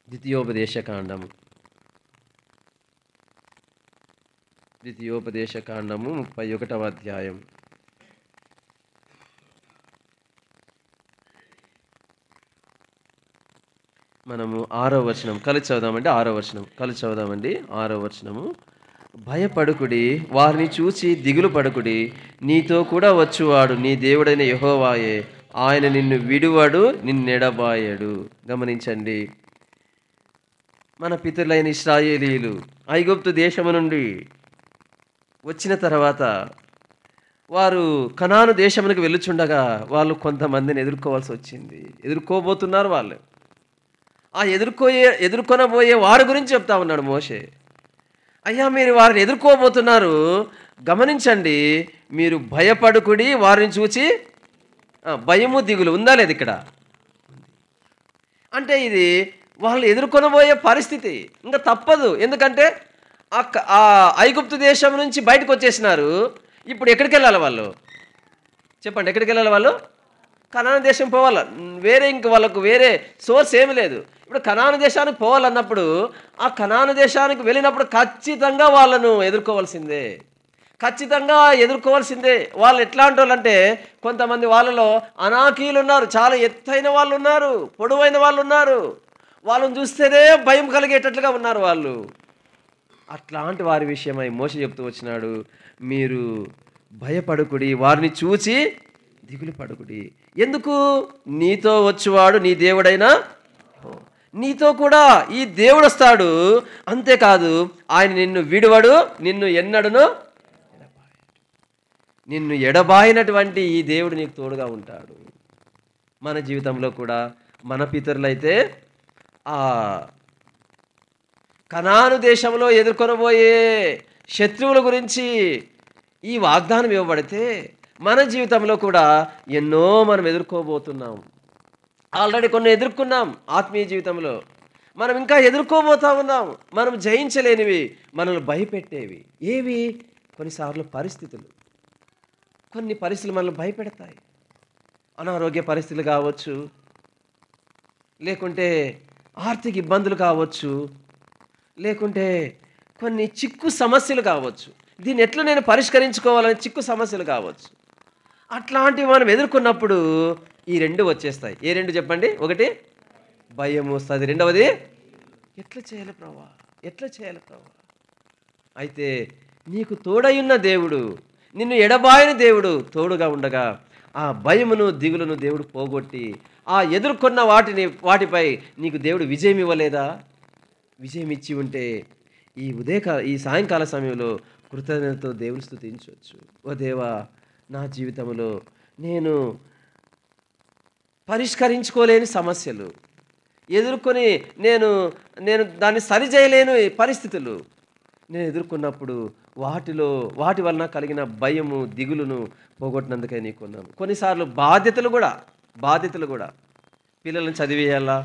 ద్వితీయోపదేశకాండము 31వ అధ్యాయం. మనము 6వ వచనం కలిసి చదువుదామండి. 6వ వచనము. భయపడుకుడి, వారిని చూసి దిగులు పడుకుడి, నీతో కూడా వచ్చువాడు నీ దేవుడైన యెహోవాయే, ఆయన నిన్ను విడువడు, నిన్నెడబాయడు. గమనించండి, మన పితరులైన ఇశ్రాయేలీయులు ఐగుప్తు దేశము నుండి వచ్చిన తర్వాత వారు కనాను దేశమునకు వెళ్ళుచుండగా వాళ్ళు కొంతమందిని ఎదుర్కోబోతున్నారు. వాళ్ళు ఆ ఎదుర్కొనబోయే వారి గురించి చెప్తా ఉన్నాడు మోషే. అయ్యా, మీరు వారిని ఎదుర్కోబోతున్నారు, గమనించండి, మీరు భయపడుకుడి, వారిని చూచి భయము దిగులు ఉందా లేదు ఇక్కడ? అంటే ఇది వాళ్ళు ఎదుర్కొనబోయే పరిస్థితి, ఇంకా తప్పదు. ఎందుకంటే ఆ ఐగుప్తు దేశం నుంచి బయటకు వచ్చేసినారు. ఇప్పుడు ఎక్కడికి వెళ్ళాలి వాళ్ళు? చెప్పండి, ఎక్కడికి వెళ్ళాలి వాళ్ళు? కనాను దేశం పోవాలి. ఇంక వాళ్ళకు వేరే సోర్స్ ఏమి లేదు. ఇప్పుడు కనాను దేశానికి పోవాలన్నప్పుడు ఆ కనాను దేశానికి వెళ్ళినప్పుడు ఖచ్చితంగా వాళ్ళను ఎదుర్కోవాల్సిందే. వాళ్ళు ఎట్లాంటి వాళ్ళు అంటే, కొంతమంది వాళ్ళలో అనాకీలు ఉన్నారు, చాలా ఎత్తైన వాళ్ళు ఉన్నారు, పొడవైన వాళ్ళు ఉన్నారు, వాళ్ళని చూస్తేనే భయం కలిగేటట్లుగా ఉన్నారు వాళ్ళు. అట్లాంటి వారి విషయమై మోషే చెప్తూ వచ్చినాడు, మీరు భయపడుకుడి, వారిని చూచి దిగులు పడుకుడి. ఎందుకు? నీతో వచ్చువాడు నీ దేవుడైనా, నీతో కూడా ఈ దేవుడు వస్తాడు. అంతేకాదు, ఆయన నిన్ను విడువడు, నిన్ను ఎడబాయినటువంటి ఈ దేవుడు నీకు తోడుగా ఉంటాడు. మన జీవితంలో కూడా మన పితరులైతే ఆ కనాను దేశంలో ఎదుర్కొనబోయే శత్రువుల గురించి ఈ వాగ్దానం ఇవ్వబడితే, మన జీవితంలో కూడా ఎన్నో మనం ఎదుర్కోబోతున్నాం. ఆల్రెడీ కొన్ని ఎదుర్కొన్నాం ఆత్మీయ జీవితంలో, మనం ఇంకా ఎదుర్కోబోతా ఉన్నాం. మనం జయించలేనివి, మనల్ని భయపెట్టేవి ఏవి? కొన్నిసార్లు కొన్ని పరిస్థితులు మనల్ని భయపెడతాయి. అనారోగ్య పరిస్థితులు కావచ్చు, లేకుంటే ఆర్థిక ఇబ్బందులు కావచ్చు, లేకుంటే కొన్ని చిక్కు సమస్యలు కావచ్చు. దీన్ని ఎట్లా నేను పరిష్కరించుకోవాలని చిక్కు సమస్యలు కావచ్చు. అట్లాంటివి మనం ఎదుర్కొన్నప్పుడు ఈ రెండు వచ్చేస్తాయి. ఏ రెండు చెప్పండి? ఒకటి భయం వస్తుంది, రెండవది ఎట్లా చేయాలి ప్రభా? అయితే నీకు తోడయున్న దేవుడు, నిన్ను ఎడబాయని దేవుడు తోడుగా ఉండగా ఆ భయమును దిగులును దేవుడు పోగొట్టి ఆ ఎదుర్కొన్న వాటిపై నీకు దేవుడు విజయం ఇవ్వలేదా? విజయం ఇచ్చి ఉంటే ఈ సాయంకాల సమయంలో కృతజ్ఞతతో దేవుని స్తుతించవచ్చు. ఓ దేవా, నా జీవితంలో నేను పరిష్కరించుకోలేని సమస్యలు ఎదుర్కొని నేను దాన్ని సరిచేయలేని పరిస్థితులు నేను ఎదుర్కొన్నప్పుడు వాటి వలన కలిగిన భయము దిగులును పోగొట్టినందుకే నీకున్నాను. కొన్నిసార్లు బాధ్యతలు కూడా పిల్లల్ని చదివేయాలా?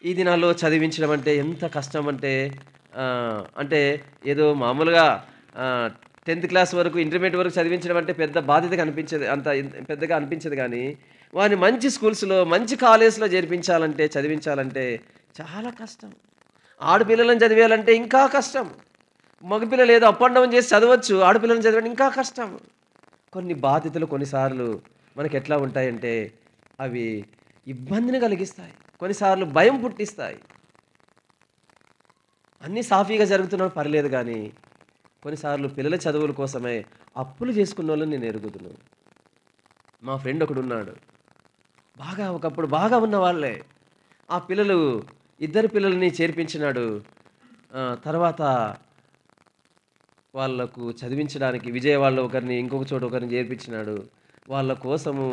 ఈ దినాల్లో చదివించడం అంటే ఎంత కష్టం అంటే ఏదో మామూలుగా 10th క్లాస్ వరకు, ఇంటర్మీడియట్ వరకు చదివించడం అంటే పెద్ద బాధ్యతగా అనిపించేది, అంత పెద్దగా అనిపించదు. కానీ వారిని మంచి స్కూల్స్లో, మంచి కాలేజ్లో చదివించాలంటే చాలా కష్టం. ఆడపిల్లలను చదివేయాలంటే ఇంకా కష్టం. మగపిల్లలు ఏదో అప్ అండ్ డౌన్ చేసి చదవచ్చు, ఆడపిల్లలను చదివడం ఇంకా కష్టం. కొన్ని బాధ్యతలు కొన్నిసార్లు మనకి ఎట్లా ఉంటాయంటే అవి ఇబ్బందిని కలిగిస్తాయి, కొన్నిసార్లు భయం పుట్టిస్తాయి. అన్నీ సాఫీగా జరుగుతున్నా పర్లేదు, కానీ కొన్నిసార్లు పిల్లల చదువుల కోసమే అప్పులు చేసుకున్న వాళ్ళని నేను ఎరుగుతున్నాను. మా ఫ్రెండ్ ఒకడు ఉన్నాడు, ఒకప్పుడు బాగా ఉన్న వాళ్ళే. ఆ ఇద్దరు పిల్లల్ని చేర్పించినాడు. తర్వాత వాళ్ళకు చదివించడానికి విజయవాడలో ఒకరిని, ఇంకొక చోట ఒకరిని చేర్పించినాడు. వాళ్ళ కోసము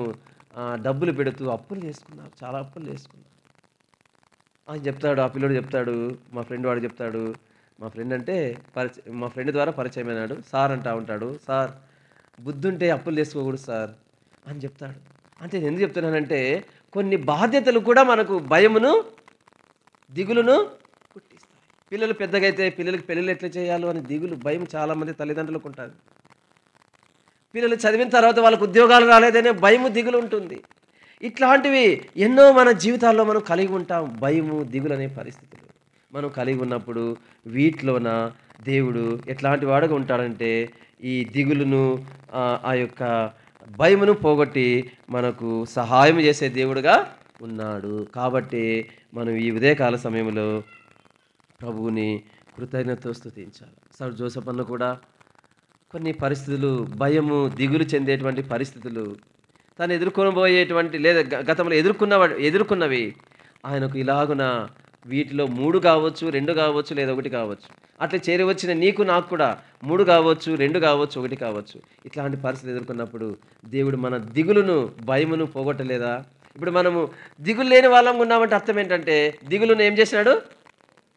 డబ్బులు పెడుతూ అప్పులు చేసుకున్నారు, చాలా అప్పులు చేసుకున్నారు. ఆ పిల్లడు చెప్తాడు, మా ఫ్రెండ్ వాడు చెప్తాడు, మా ఫ్రెండ్ ద్వారా పరిచయం అయినాడు. సార్ అంటా ఉంటాడు, సార్ బుద్ధి ఉంటే అప్పులు చేసుకోకూడదు సార్ అని చెప్తాడు. అంటే నేను ఎందుకు చెప్తున్నానంటే కొన్ని బాధ్యతలు కూడా మనకు భయమును దిగులును పుట్టిస్తాయి. పిల్లలు పెద్దగా అయితే పిల్లలకి పెళ్ళిళ్ళు ఎట్లా చేయాలో అని దిగులు భయం చాలామంది తల్లిదండ్రులకు ఉంటుంది. పిల్లలు చదివిన తర్వాత వాళ్ళకు ఉద్యోగాలు రాలేదనే భయము దిగులు ఉంటుంది. ఇట్లాంటివి ఎన్నో మన జీవితాల్లో మనం కలిగి ఉంటాం. భయము దిగులు అనే పరిస్థితులు మనం కలిగి ఉన్నప్పుడు వీటిలోన దేవుడు ఎట్లాంటి వాడుగా ఉంటాడంటే ఈ దిగులును ఆ యొక్క భయమును పోగొట్టి మనకు సహాయం చేసే దేవుడుగా ఉన్నాడు. కాబట్టి మనం ఈ ఉదయకాల సమయంలో ప్రభువుని కృతజ్ఞతతో స్తుతించాలి. సర్ జోసెఫ్ అన్న కూడా కొన్ని పరిస్థితులు భయము దిగులు చెందేటువంటి పరిస్థితులు తను ఎదుర్కొనబోయేటువంటి లేదా గతంలో ఎదుర్కొన్నవి ఆయనకు ఇలాగున వీటిలో 3 కావచ్చు, 2 కావచ్చు, లేదా 1 కావచ్చు. అట్లా చేరవచ్చిన నీకు నాకు కూడా 3 కావచ్చు, 2 కావచ్చు, 1 కావచ్చు. ఇట్లాంటి పరిస్థితులు ఎదుర్కొన్నప్పుడు దేవుడు మన దిగులును భయమును పోగొట్టలేదా? ఇప్పుడు మనము దిగులు లేని వాళ్ళం ఉన్నామంటే అర్థం ఏంటంటే దిగులును ఏం చేసినాడు?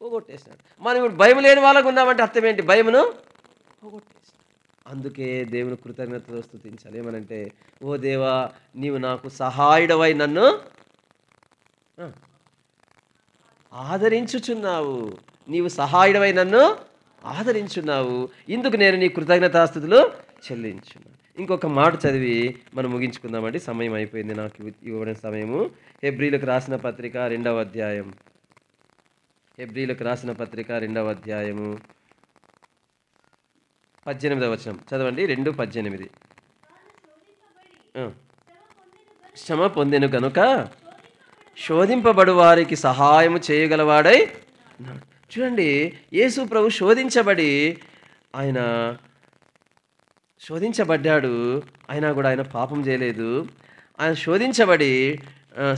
పోగొట్టేసినాడు. మనం ఇప్పుడు భయం లేని వాళ్ళకు ఉన్నామంటే అర్థం ఏంటి? భయమును పోగొట్టేసినాడు. అందుకే దేవుని కృతజ్ఞతతో స్తుతించాలి. ఏమనంటే ఓ దేవా నీవు నాకు సహాయుడవై నన్ను ఆదరించుచున్నావు, నీవు సహాయుడవై నన్ను ఆదరించున్నావు, ఇందుకు నేను నీ కృతజ్ఞతాస్తుతులు చెల్లించున్నాను. ఇంకొక మాట చదివి మనం ముగించుకుందామండి, సమయం అయిపోయింది నాకు ఇవ్వబడిన సమయము. హెబ్రీలకు రాసిన పత్రిక 2వ అధ్యాయం, హెబ్రీలకు రాసిన పత్రిక 2వ అధ్యాయము 18వ వచనం చదవండి. 2:18 శ్రమ పొందెను కనుక శోధింపబడు వారికి సహాయము చేయగలవాడై. చూడండి, యేసు ప్రభు ఆయన శోధించబడ్డాడు, అయినా కూడా ఆయన పాపం చేయలేదు. ఆయన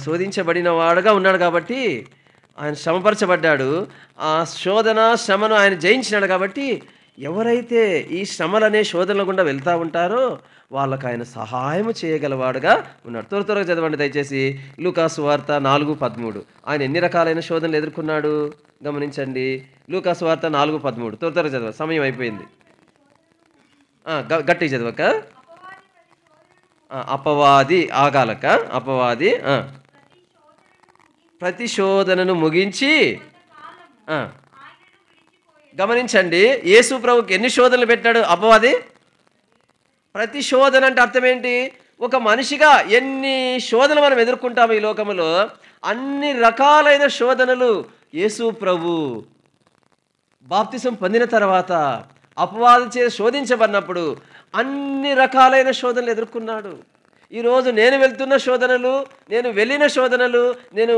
శోధించబడిన వాడుగా ఉన్నాడు కాబట్టి ఆయన శ్రమపరచబడ్డాడు. ఆ శ్రమను ఆయన జయించినాడు కాబట్టి ఎవరైతే ఈ శ్రమలనే శోధనల గుండా వెళ్తూ ఉంటారో వాళ్ళకు ఆయన సహాయం చేయగలవాడుగా ఉన్నాడు. త్వరగా చదవండి దయచేసి. లూకాసు వార్త 4:13. ఆయన ఎన్ని రకాలైన శోధనలు ఎదుర్కొన్నాడు గమనించండి. లూకాసు వార్త 4:13 త్వరగా చదవ, సమయం అయిపోయింది. గట్టిగా చదవక. అపవాది ఆగాలక. అపవాది ప్రతి శోధనను ముగించి గమనించండి, యేసు ప్రభుకి ఎన్ని శోధనలు పెట్టాడు అపవాది? ప్రతి శోధన అంటే అర్థం ఏంటి? ఒక మనిషిగా ఎన్ని శోధనలు మనం ఎదుర్కొంటాము ఈ లోకములో, అన్ని రకాలైన శోధనలు యేసు ప్రభు బాప్తిసం పొందిన తర్వాత అపవాది చే శోధించబడినప్పుడు అన్ని రకాలైన శోధనలు ఎదుర్కొన్నాడు. ఈరోజు నేను వెళ్తున్న శోధనలు, నేను వెళ్ళిన శోధనలు, నేను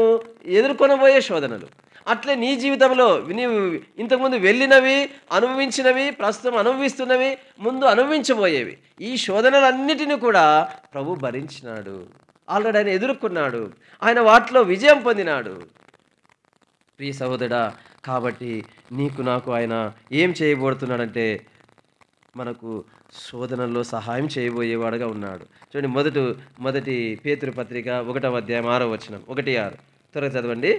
ఎదుర్కొనబోయే శోధనలు, అట్లే నీ జీవితంలో నీవు ఇంతకుముందు వెళ్ళినవి, అనుభవించినవి, ప్రస్తుతం అనుభవిస్తున్నవి, ముందు అనుభవించబోయేవి, ఈ శోధనలన్నిటిని కూడా ప్రభు భరించినాడు. ఆల్రెడీ ఆయన ఎదుర్కొన్నాడు, ఆయన వాటిలో విజయం పొందినాడు. ప్రియ సహోదరుడా, కాబట్టి నీకు నాకు ఆయన ఏం చేయబోతున్నాడంటే మనకు శోధనల్లో సహాయం చేయబోయేవాడుగా ఉన్నాడు. చూడండి, మొదటి పేతురు పత్రిక 1వ అధ్యాయం 6వ వచనం, 1:6 త్వరగా చదవండి.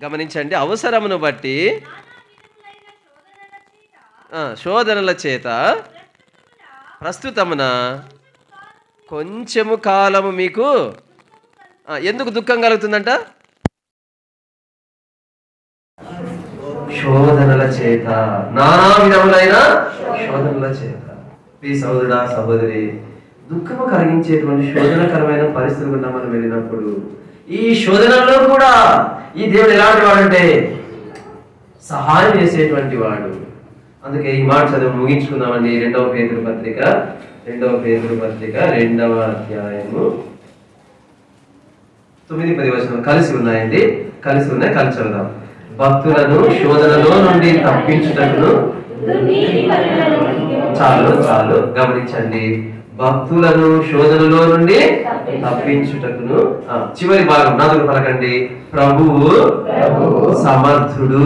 గమనించండి, అవసరమును బట్టి శోధనల చేత ప్రస్తుతమున కొంచెము కాలము మీకు ఎందుకు దుఃఖం కలుగుతుందంట? శోధనల చేత, నానా విధములైన శోధనల చేత. ప్రియ సహోదరుడా, సహోదరి, దుఃఖము కలిగించేటువంటి శోధనకరమైన పరిస్థితులు గుండా మనం వెళ్ళినప్పుడు ఈ శోధనలో కూడా ఈ దేవుడు ఎలాంటి వాడంటే సహాయం చేసేటువంటి వాడు. అందుకే ఈ మాట చదువు ముగించుకుందామండి. 2వ పేతురు పత్రిక 2వ అధ్యాయము 9-10 వచనం కలిసి ఉన్నాయండి, కలిసి చదువుదాం. భక్తులను శోధనలో నుండి తప్పించుటకును, చాలు గమనించండి, భక్తులను శోధనలో నుండి తప్పించుటకును. చివరి భాగం 4 పలకండి. ప్రభువు సమర్థుడు.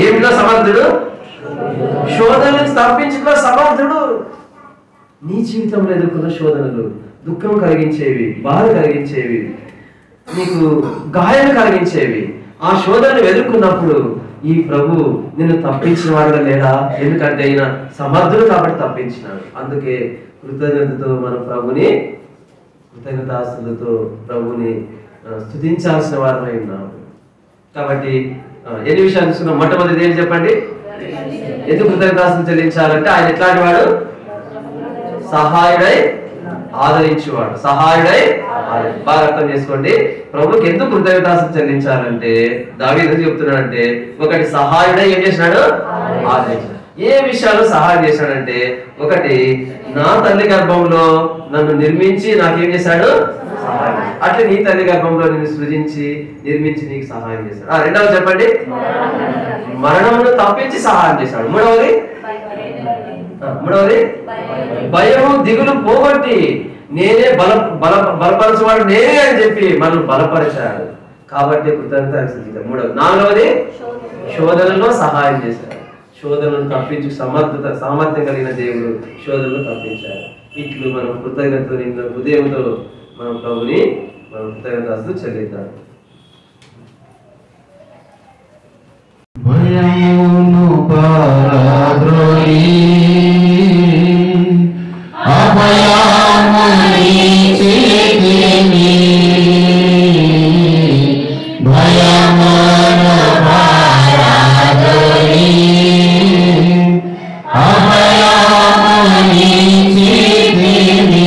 ఏమిటో సమర్థుడు? శోధనలు తప్పించుటలో సమర్థుడు. నీ జీవితంలో ఎదుర్కొన్న శోధనలు దుఃఖం కలిగించేవి, బాధ కలిగించేవి, నీకు గాయాలు కలిగించేవి, ఆ శోధనను ఎదుర్కొన్నప్పుడు ఈ ప్రభు నిన్ను తప్పించిన వాడుగా లేడా? ఎందుకంటే ఈయన సమర్థుడు కాబట్టి తప్పించినాడు. అందుకే కృతజ్ఞతతో మనం ప్రభుని, కృతజ్ఞతాస్తులతో ప్రభుని స్తుతించాల్సిన వారమై ఉన్నాము. కాబట్టి ఎన్ని విషయాలు చూసుకున్నాం? మొట్టమొదటి ఏం చెప్పండి? ఎందుకు కృతజ్ఞతాస్తులు చెల్లించాలంటే ఆయన ఎట్లాంటి వాడు? సహాయుడై ఆదరించేవాడు. సహాయుడై బాగా అర్థం చేసుకోండి. ప్రభుకి ఎందుకు కృతజ్ఞతాస్తులు చెల్లించాలంటే దావీదు చెప్తున్నాడంటే, ఒకటి సహాయుడై ఏం చేసినాడు? ఆదరించాడు. ఏ విషయాలు సహాయం చేశాడంటే, ఒకటి నా తల్లి గర్భంలో నన్ను నిర్మించి నాకేం చేశాడు? సహాయం. అట్లా నీ తల్లి గర్భంలో నిన్ను సృజించి నిర్మించి నీకు సహాయం చేశాడు. రెండవది చెప్పండి, మరణమును తప్పించి సహాయం చేశాడు. మూడవది భయము దిగులు పోగొట్టి నేనే బలపరచువాడు నేనే అని చెప్పి మనం బలపరిచాడు. కాబట్టి కృతజ్ఞత. నాలుగవది శోధనలో సహాయం చేశాడు. శోధనను తప్పించి సామర్థ్యం కలిగిన దేవుడు శోధనను తప్పించాడు. ఇట్లు మనం కృతజ్ఞతతో నిన్న హృదయంతో మనం ప్రభుని మనం కృతజ్ఞతలు చెల్లిద్దాం. భయమును పారద్రోలి అభయముని చేతిని భయమును పారద్రోలి అభయముని చేతిని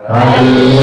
Hallelujah.